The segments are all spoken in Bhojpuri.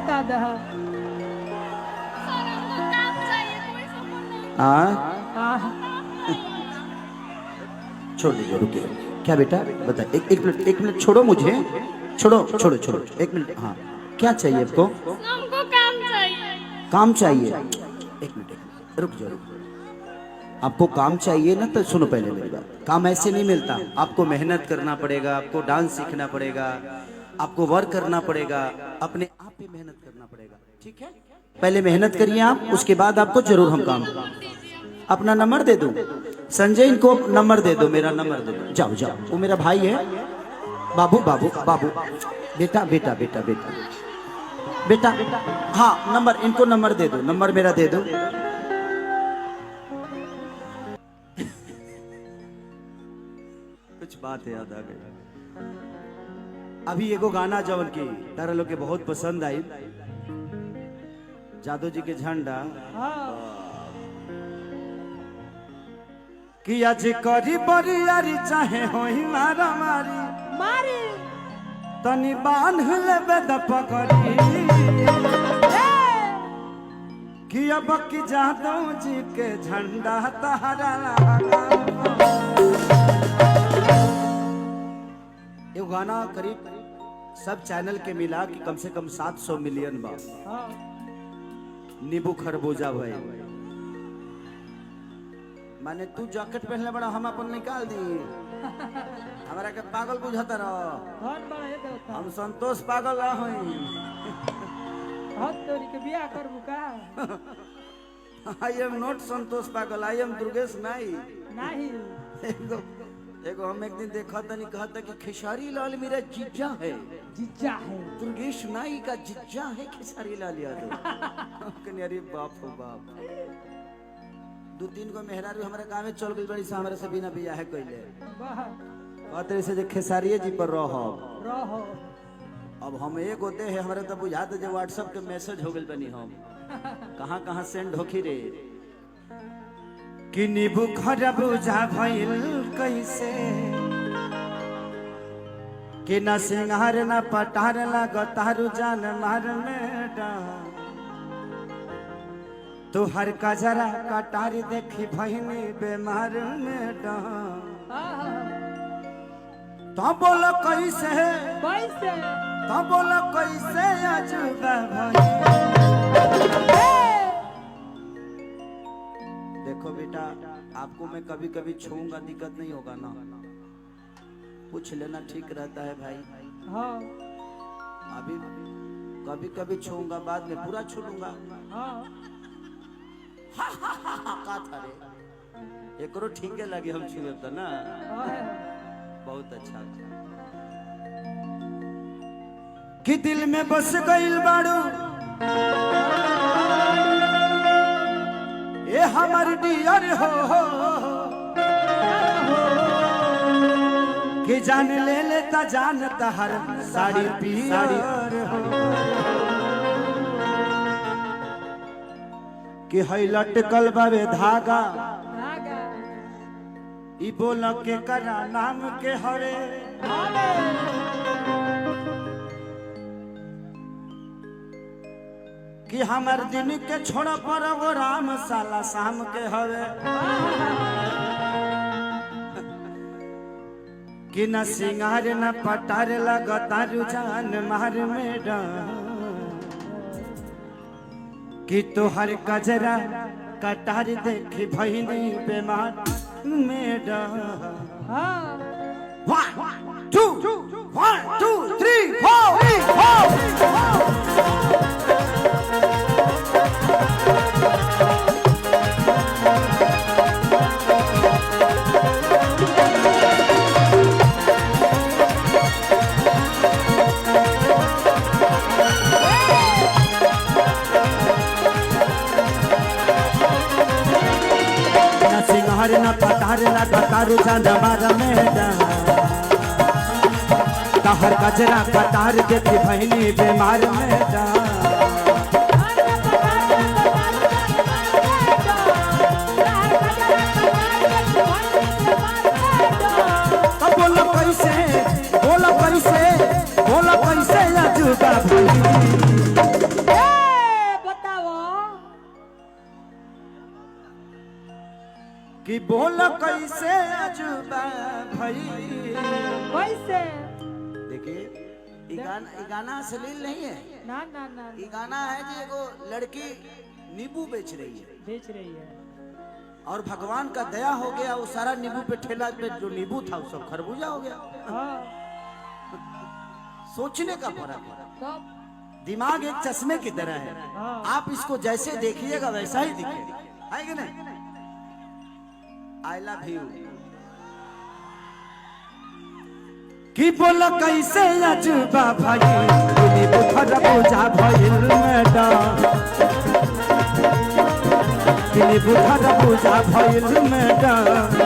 दादा। छोड़ दीजिए, रुकिए। क्या बेटा बता, एक मिनट छोड़ो मुझे, छोड़ो छोड़ो छोड़ो, एक मिनट। हाँ, क्या चाहिए आपको? हमको काम चाहिए। काम चाहिए? एक मिनट रुक जाओ। आपको काम चाहिए ना, तो सुनो पहले मेरी बात। काम ऐसे नहीं मिलता, आपको मेहनत करना पड़ेगा, आपको डांस सीखना पड़ेगा, आपको वर्क करना पड़ेगा, अपने आप पे मेहनत करना पड़ेगा, ठीक है? पहले मेहनत करिए आप, उसके बाद आपको जरूर हम काम। अपना नंबर दे दूं? संजय, इनको नंबर दे दो, मेरा नंबर दे दो। जाओ जाओ, वो मेरा भाई है। बाबू बाबू बाबू, बेटा बेटा बेटा बेटा बेटा, हाँ नंबर, इनको नंबर दे दो, नंबर मेरा दे दो। कुछ बात याद आ गई अभी। एगो गाना जवन की तारा लोग के बहुत पसंद आई, जादू जी के झंडा। कि आज करी बरियारी चाहे होई मारा मारी मारी तनी बांध लेबे द पकड़ी। कि अब की जादू जी के झंडा तहरा लगा। ये गाना करीब सब चैनल के मिला कि कम से कम 700 मिलियन बा। नींबू खरबूजा भाई, माने तू जैकेट पहनले बड़ा, हम अपन निकाल दी। हमारा के पागल बुझाता रहो। हम संतोष पागल रही। तोरी के बियाह करबू का? आई एम नॉट संतोष पागल, आई एम दुर्गेश नाई। नहीं एगो हम एक दिन देखा तनी, कहता कि खेसारी लाल मेरा जीजा है। जीजा है? दुर्गेश नाई का जीजा है खेसारी लाल यादव। अरे बाप हो बाप। 2-3 गो मेहरारू हमारे गाँव में चल गई बड़ी से, हमारे से बिना बियाह है कइले। कहते से जे खेसारिये जी पर रहो। अब हम एक होते हैं, हमारे तो बुझाते जो व्हाट्सएप के मैसेज हो गए बनी। हम कहाँ कहाँ सेंड होखी रे। कि नींबू खरबूजा भइल कैसे, कि न सिंगार न पटार लगतारू जान मार में। तू हर कजरा कटारी देखी भइनी बेमार में। तो बोलो कैसे कैसे, तो बोलो कैसे अजूबा भाई। देखो बेटा, आपको मैं कभी कभी छूऊंगा, दिक्कत नहीं होगा ना? पूछ लेना, ठीक रहता है भाई। हाँ। अभी कभी कभी छूऊंगा, बाद में पूरा छू लूंगा। हाँ। का था रे, एकरो ठीके लगे हम छुए तो ना। बहुत अच्छा था कि दिल में बस गइल बाड़ू ए हमार डियर हो। कि जान ले लेता जानता हर साड़ी पियर हो। कि है लटकल बावे धागा, ई बोल के करा नाम के हरे। कि हमार दिन के छोड़ पर वो राम साला शाम के हवे। कि न सिंगार न पटार लगता रुझान मार में। कि तोहर कजरा कटार देखी भइनी बेमार में। 1 2 3 4। न पटार लगतारू जान मार में। तहर कजरा कटार देखी भइनी बेमार में। बोलो कैसे, बोलो कैसे, बोलो कैसे अजूबा भाई। कि बोल कैसे अजूबा भई। कैसे? देखिए ये गाना अश्लील नहीं है। ना ना ना ये गाना है जी एगो लड़की नींबू बेच रही है बेच रही है और भगवान का दया हो गया, वो सारा नींबू पे ठेला पे जो नींबू था वो सब खरबूजा हो गया। हाँ सोचने का फर्क है। तब दिमाग एक चश्मे की तरह है, हाँ। आप इसको जैसे देखिएगा वैसा ही दिखेगा, है कि नहीं? आई लव यू की बोला कैसे अजूबा भाई तूने बुखर पूजा भइल मैडम, तूने बुखर पूजा भइल मैडम।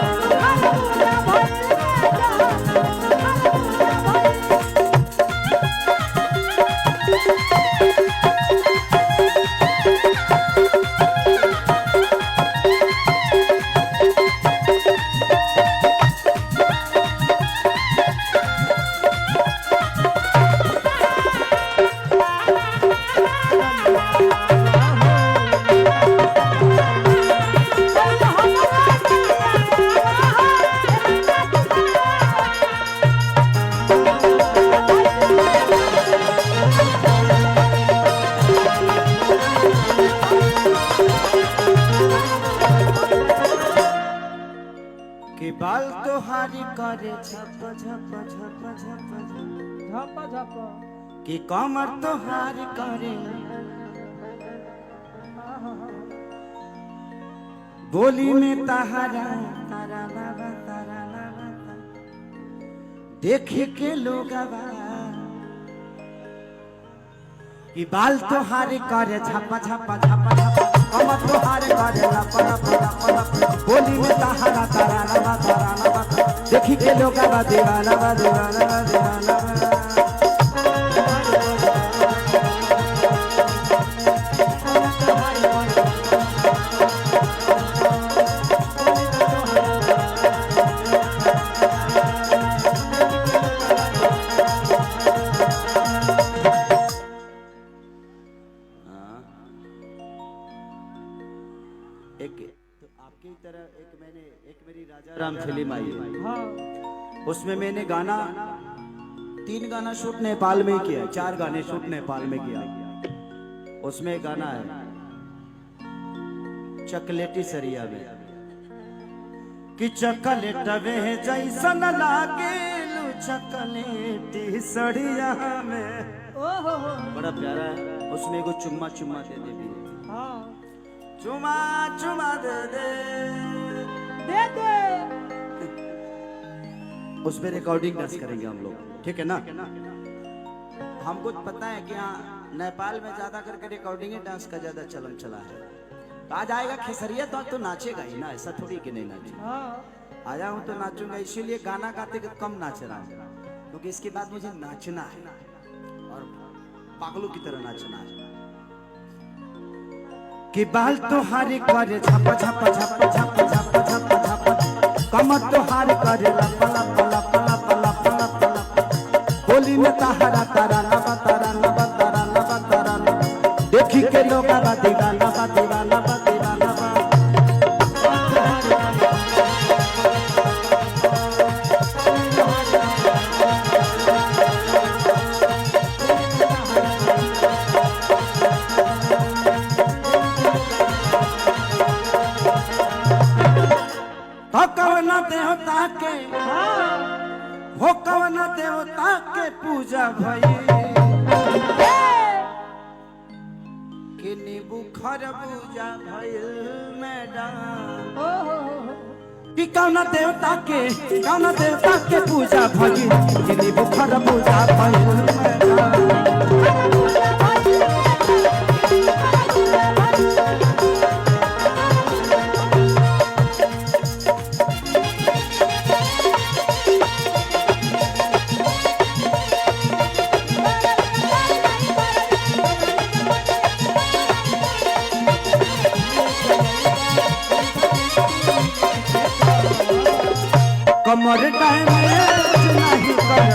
कि बाल तोहारी करे झप झप झप झप झप झप कि कमर तोहारी करे बोली में तहारा तारा लावा देखे के लोग कि बाल तोहारी करे झप झप झप झप कमर तोहारे करे लप लप लप लप बोली में तहारा तारा लावा देखी के लोग दीवाना दीवाना दीवाना। आपकी तरह एक मेरी राजा राम फिल्म आई है, हाँ उसमें मैंने गाना 3 गाना शूट नेपाल में किया, 4 गाने शूट नेपाल में किया। उसमें एक गाना है चॉकलेटी सरिया में कि चॉकलेट वे जैसन लागे चॉकलेटी सरिया में। ओहो बड़ा प्यारा है, उसमें एगो चुम्मा चुम्मा दे दे भी, हाँ चुमा चुमा दे दे दे उस पे रिकॉर्डिंग डांस करेंगे हम लोग, ठीक है ना? हमको पता है कि यहाँ नेपाल में ज्यादा करके रिकॉर्डिंग डांस का ज्यादा चलन चला है। तो आज आएगा खेसरिया तो नाचेगा ही ना, ऐसा थोड़ी कि नहीं नाचे। हाँ आया हूँ तो नाचूंगा, इसीलिए गाना गाते कम नाच रहा हूँ, क्योंकि इसके बाद मुझे नाचना है और पागलों की तरह नाचना है। कि बाल तोहारी करे झप झप झप झप झप झप झप कमर तोहारी करे लप लप लप लप लप लप लप होली में तहारा तारा नवा तारा नवा तारा नवा तारा देखी के लोग दीवाना दीवाना दीवाना। देवता के हो कवन देवता के पूजा भई कि नींबू खरबूजा भइल मैडम। कि कवन देवता के पूजा भई कि नींबू खरबूजा भइल मैडम। कमर डैमेज नहीं कर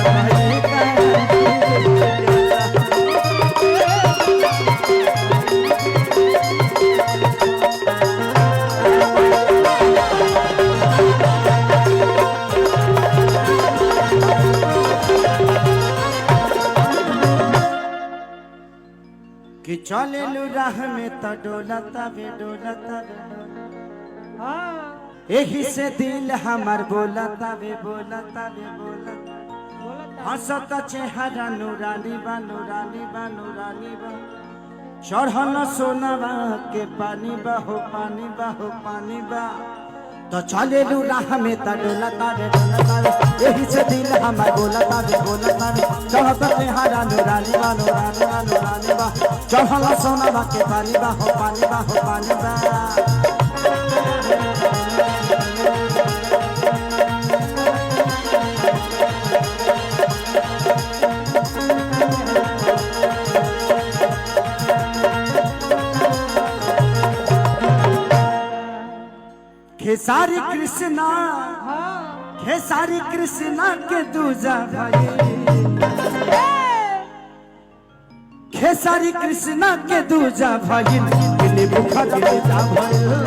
भाई कि चले लू राह में तो डोलता वे डोलता वे हाँ यही से दिल हमार बोलता वे बोलता वे बोलता बोलता हंसता चेहरा नूरानी बा नूरानी बा नूरानी बा चढ़ल सोनवा के पानी बा हो पानी बा हो पानी बा तो चले लू राह में तो डोलता वे यही से दिल हमार बोलता वे चढ़ता चेहरा नूरानी बा नूरानी बा नूरानी बा चढ़ल सोनवा के पानी बा हो पानी बा हो पानी बा खेसारी कृष्णा हाँ खेसारी कृष्णा के दूजा भाई खेसारी कृष्णा के दूजा भाई दिल बुखा के जा भाई